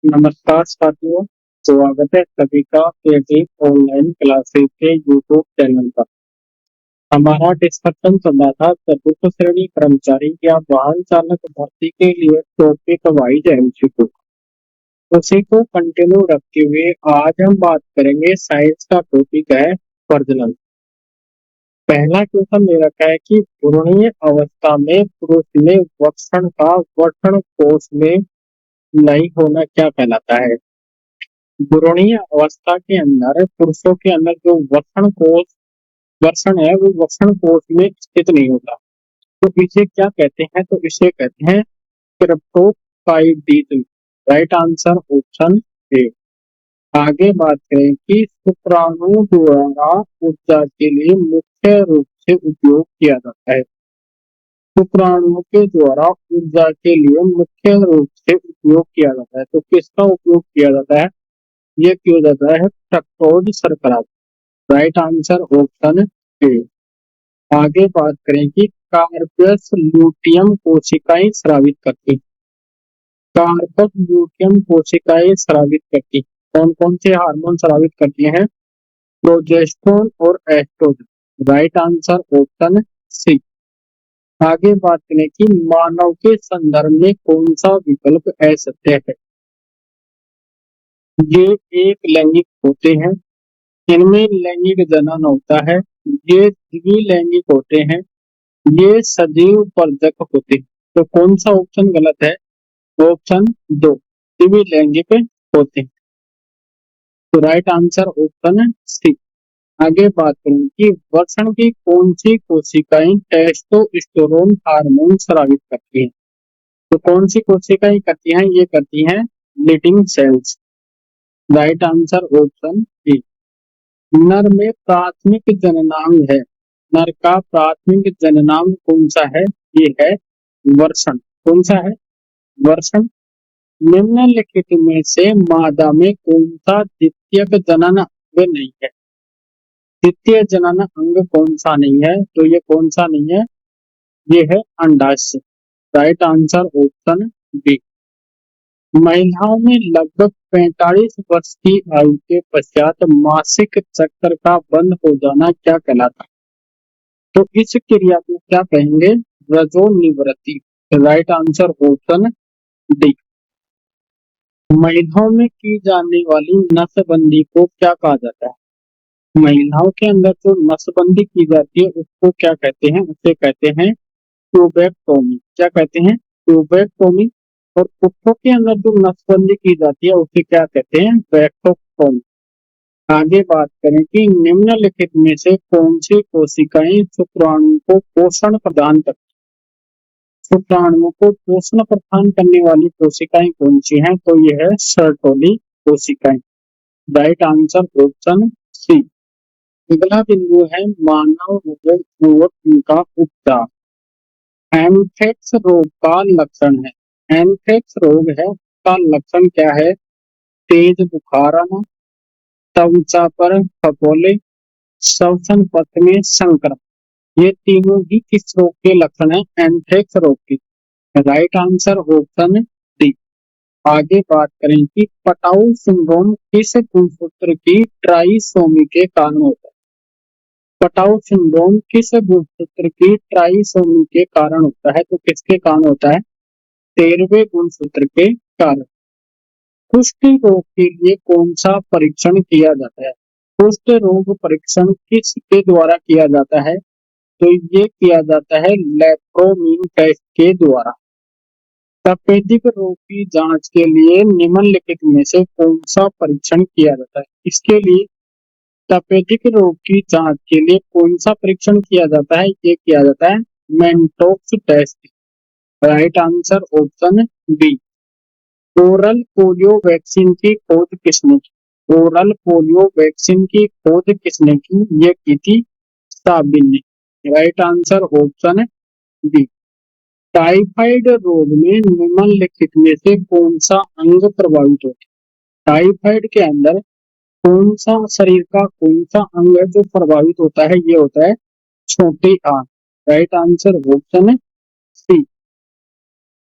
नमस्कार साथियों, स्वागत है सभी का केटीव ऑनलाइन क्लासेस के यूट्यूब चैनल पर। हमारा डिस्कशन चल रहा था चतुर्थ श्रेणी कर्मचारी या वाहन चालक भर्ती के लिए टॉपिक वाइज एमसीक्यू। उसी को कंटिन्यू रखते हुए आज हम बात करेंगे साइंस का टॉपिक है प्रजनन। पहला क्वेश्चन दे रखा है कि भ्रूणीय अवस्था में पुरुष में वक्षण का वक्षण कोष में नहीं होना क्या कहलाता है। भ्रूणीय अवस्था के अंदर पुरुषों के अंदर जो वक्षण है वो वक्षण कोष में स्थित नहीं होता। तो इसे क्या कहते हैं, तो इसे कहते हैं cryptorchidism. Right answer option A. आगे बात करें कि शुक्राणु द्वारा ऊर्जा के लिए मुख्य रूप से उपयोग किया जाता है। शुक्राणुओं के द्वारा ऊर्जा के लिए मुख्य रूप से उपयोग किया जाता है, तो किसका उपयोग किया जाता है, ये किया जाता है फ्रक्टोज शर्करा। Right answer option A. आगे बात करें कि कार्पस लूटियम कोशिकाएं स्रावित करती। कार्पस लूटियम कोशिकाएं स्रावित करती कौन कौन से हार्मोन स्रावित करती हैं, प्रोजेस्टेरोन और oestrogen. Right answer option C. आगे बात करें कि मानव के संदर्भ में कौन सा विकल्प असत्य है। ये एक लैंगिक होते हैं, इनमें लैंगिक जनन होता है, ये द्विलैंगिक होते हैं, ये सजीव पर्जक होते हैं। तो कौन सा ऑप्शन गलत है, ऑप्शन दो, द्विलैंगिक होते हैं। तो राइट आंसर ऑप्शन सी। आगे बात करें कि वृषण की कौन सी कोशिकाएं टेस्टोस्टेरोन हार्मोन स्रावित करती हैं। तो कौन सी कोशिकाएं करती हैं, ये करती हैं leading cells. Right answer option A. नर में प्राथमिक जननांग है, नर का प्राथमिक जननांग कौन सा है, ये है वर्षण। कौन सा है, वर्षण। निम्नलिखित में से मादा में कौन सा द्वितीयक जनन अंग नहीं है। द्वितीय जनन अंग कौन सा नहीं है, तो ये कौन सा नहीं है, ये है अंडाशय। Right answer option B. महिलाओं में लगभग 45 वर्ष की आयु के पश्चात मासिक चक्र का बंद हो जाना क्या कहलाता है। तो इस क्रिया को क्या कहेंगे, रजोनिवृत्ति। Right answer option D. महिलाओं में की जाने वाली नसबंदी को क्या कहा जाता है। महिलाओं के अंदर जो नसबंदी की जाती है उसको क्या कहते हैं, उसे कहते हैं ट्यूबेक्टोमी। क्या कहते हैं, ट्यूबेक्टोमी। और पुरुषों के अंदर जो नसबंदी की जाती है उसे क्या कहते हैं, वैक्टोटोमी। आगे बात करें कि निम्नलिखित में से कौन सी कोशिकाएं शुक्राणु को पोषण प्रदान करती। शुक्राणुओं को पोषण प्रदान करने वाली कोशिकाएं कौन सी हैं, तो ये है सर्टोली कोशिकाएं। Right answer option C. अगला बिंदु है मानव रोग पूर्वक इनका उपचार। एंथ्रेक्स रोग का लक्षण है, एंथ्रेक्स रोग है का लक्षण क्या है, तेज बुखार आना, त्वचा पर फफोले, श्वसन पथ में संक्रमण। ये तीनों ही किस रोग के लक्षण है, एंथ्रेक्स रोग के। Right answer option D. आगे बात करें कि पटाउ सिंड्रोम किस गुणसूत्र की ट्राइसोमी के कारण होता है। पटाउ सिंड्रोम किस गुणसूत्र की ट्राइसोमी के कारण होता है, तो किसके कारण होता है, 13वें गुणसूत्र के कारण। कुष्ठ रोग के लिए कौन सा परीक्षण किया जाता है। कुष्ठ रोग परीक्षण किसके द्वारा किया जाता है, तो ये किया जाता है लेप्रोमीन टेस्ट के द्वारा। तपेदिक रोग की जांच के लिए निम्नलिखित में से कौन सा परीक्षण किया जाता है। इसके लिए तपेदिक रोग की जांच के लिए कौन सा परीक्षण किया जाता है, ये किया जाता है Mantoux test. Right answer option B. Oral polio vaccine की खोज किसने की। ओरल पोलियो वैक्सीन की खोज किसने की, ये की थी साबिन ने। Right answer option B. Typhoid रोग में निम्नलिखित में से कौन सा अंग प्रभावित होता है। टाइफाइड के अंदर कौन सा शरीर का कौन सा अंग है जो प्रभावित होता है, ये होता है छोटी आंत। Right answer option C.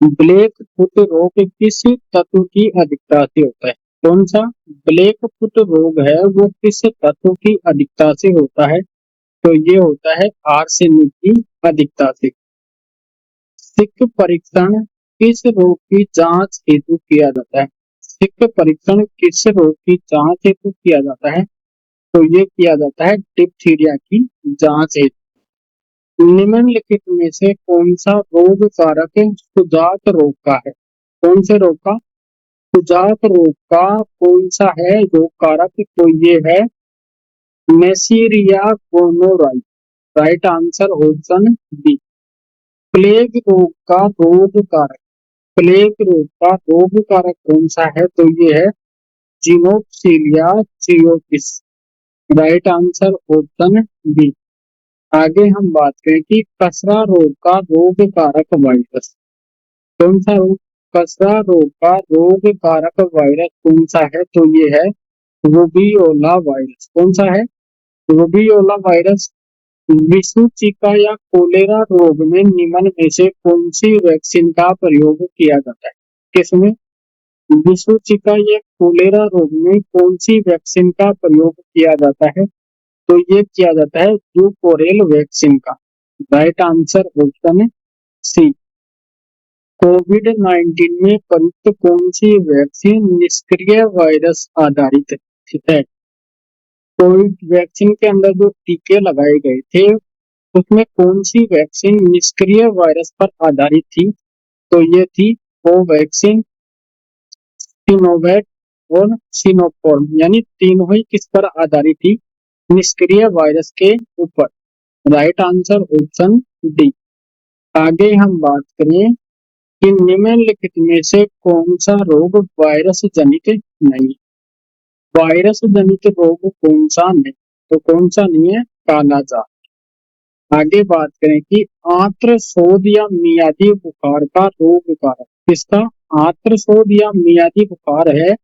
Black foot रोग किस तत्व की अधिकता से होता है? कौन सा ब्लैक फुट रोग है वो किस तत्व की अधिकता से होता है? तो ये होता है आर्सेनिक की अधिकता से। सिक परीक्षण किस रोग की जांच हेतु किया जाता है? सिक परीक्षण किस रोग की जांच हेतु किया जाता है? तो ये किया जाता है डिप्थीरिया की जांच हेतु। निम्नलिखित में से कौन सा रोग कारक सुजाक रोग का है? कौन से रोग का? सुजाक रोग का कौन सा है रोग कारक? तो ये है Neisseria gonorrhoeae. Right answer option B. Plague रोग का रोग कारक, प्लेग रोग का रोग कारक कौन सा है? तो ये है Xenopsylla cheopis. Right answer option B. आगे हम बात करें कि कसरा रोग का रोग कारक वायरस कौन सा रोग? कसरा रोग का रोग कारक वायरस कौन सा है? तो ये है रूबियोला वायरस। कौन सा है? Rubeola virus. विषु चिका या कोलेरा रोग में निम्न में से कौन सी वैक्सीन का प्रयोग किया जाता है? किसमें? विषु चिका या कोलेरा रोग में कौन सी वैक्सीन का प्रयोग किया जाता है? तो ये किया जाता है ड्यूकोरेल वैक्सीन का। Right answer option C. Covid 19 में प्रयुक्त कौन सी वैक्सीन निष्क्रिय वायरस आधारित है? कोविड वैक्सीन के अंदर जो टीके लगाए गए थे उसमें कौन सी वैक्सीन निष्क्रिय वायरस पर आधारित थी? तो ये थी कोवैक्सीन, सिनोवैक और सिनोफॉर्म। यानी तीनों ही किस पर आधारित थी? निष्क्रिय वायरस के ऊपर। Right answer option D. आगे हम बात करें कि निम्नलिखित में से कौन सा रोग वायरस जनित नहीं? वायरस जनित रोग कौन सा नहीं? तो कौन सा नहीं है? कालाजार। आगे बात करें कि आंत्रशोथ या मियादी बुखार का रोग कारक किसका? आंत्रशोथ या मियादी बुखार है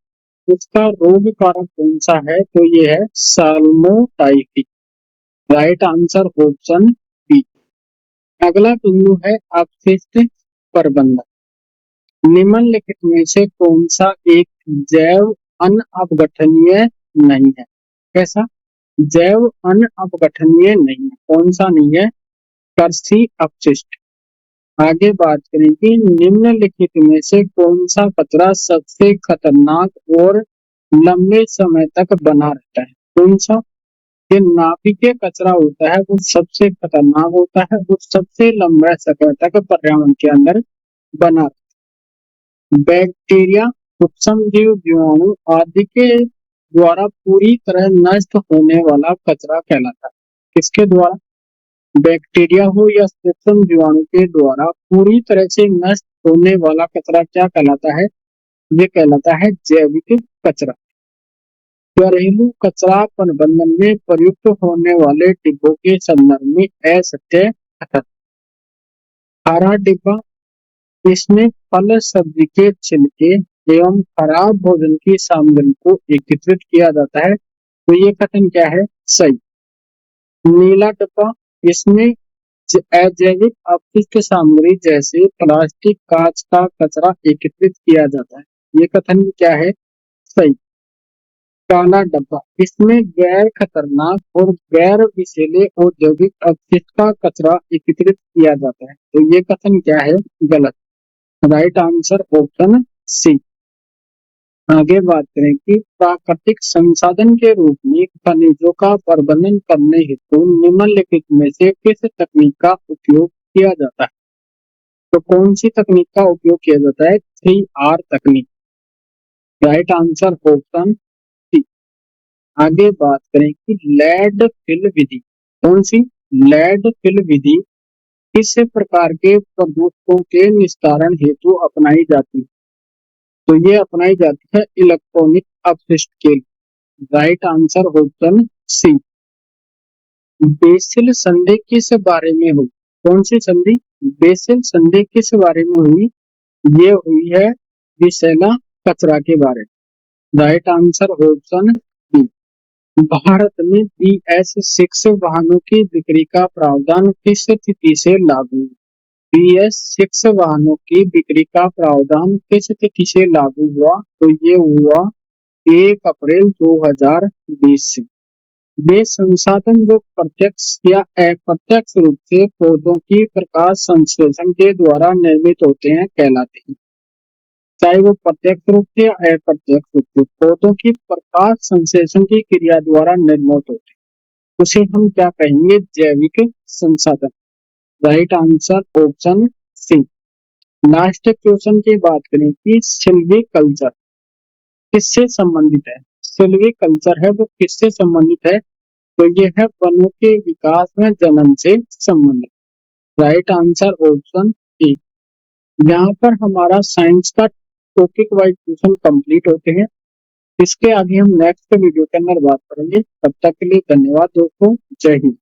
उसका रोग कारक कौन सा है? तो ये है साल्मोटाइफी। Right answer option B. अगला बिंदु है अपशिष्ट प्रबंधन। निम्नलिखित में से कौन सा एक जैव अनअपघटनीय नहीं है? कैसा? जैव अनअपघटनीय नहीं है। कौन सा नहीं है? कृषि अपशिष्ट। आगे बात करें कि निम्नलिखित में से कौन सा कचरा सबसे खतरनाक और लंबे समय तक बना रहता है? कौन सा? ये नाभिकीय कचरा होता है वो सबसे खतरनाक होता है, वो सबसे लंबे समय तक पर्यावरण के अंदर बना। बैक्टीरिया, सूक्ष्म जीव, जीवाणु आदि के द्वारा पूरी तरह नष्ट होने वाला कचरा कहलाता है। किसके द्वारा? बैक्टीरिया हो या सूक्ष्म जीवाणु के द्वारा पूरी तरह से नष्ट होने वाला कचरा क्या कहलाता है? ये कहलाता है जैविक कचरा। घरेलू कचरा प्रबंधन में प्रयुक्त होने वाले डिब्बों के संदर्भ में असत्य कथन। हरा डिब्बा, इसमें फल सब्जी के छिलके एवं खराब भोजन की सामग्री को एकत्रित किया जाता है। तो ये कथन क्या है? सही। नीला डिब्बा, इसमें अजैविक अपशिष्ट सामग्री जैसे प्लास्टिक, कांच का कचरा एकत्रित किया जाता है। ये कथन क्या है? सही। काला डब्बा, इसमें गैर खतरनाक और गैर विषैले औद्योगिक अपशिष्ट का कचरा एकत्रित किया जाता है। तो ये कथन क्या है? गलत। Right answer option C. आगे बात करें कि प्राकृतिक संसाधन के रूप में खनिजों का प्रबंधन करने हेतु निम्नलिखित में से किस तकनीक का उपयोग किया जाता है? तो कौन सी तकनीक का उपयोग किया जाता है? 3R तकनीक। Right answer option C. आगे बात करें कि लेड फिल विधि कौन सी? लेड फिल विधि किस प्रकार के प्रदूषकों के निस्तारण हेतु अपनाई जाती है? तो ये अपनाई जाती है इलेक्ट्रॉनिक अपशिष्ट के लिए। Right answer option C. Basel संधि किस बारे में हुई? कौन सी संधि? बेसिल संधि किस बारे में हुई? ये हुई है विषैला कचरा के बारे में। Right answer option B. Bharat में BS6 वाहनों की बिक्री का प्रावधान किस तिथि से लागू? BS6 वाहनों की बिक्री का प्रावधान किस तिथि से लागू हुआ? तो ये हुआ 1 अप्रैल 2020 से। वे संसाधन जो प्रत्यक्ष या अप्रत्यक्ष रूप से पौधों की प्रकाश संश्लेषण के द्वारा निर्मित होते हैं कहलाते हैं। चाहे वो प्रत्यक्ष रूप से या अप्रत्यक्ष रूप से पौधों की प्रकाश संश्लेषण की क्रिया द्वारा निर्मित होते हैं, उसे हम क्या कहेंगे? जैविक संसाधन। Right answer option C. Last question की बात करें कि सिल्वीकल्चर किससे संबंधित है? सिल्वीकल्चर है वो किससे संबंधित है? तो ये है वनों के विकास में जनन से संबंधित। राइट आंसर ऑप्शन ए। यहाँ पर हमारा साइंस का टॉपिक वाइज क्वेश्चन कंप्लीट होते हैं। इसके आगे हम नेक्स्ट वीडियो के अंदर बात करेंगे। तब तक के लिए धन्यवाद दोस्तों। जय हिंद।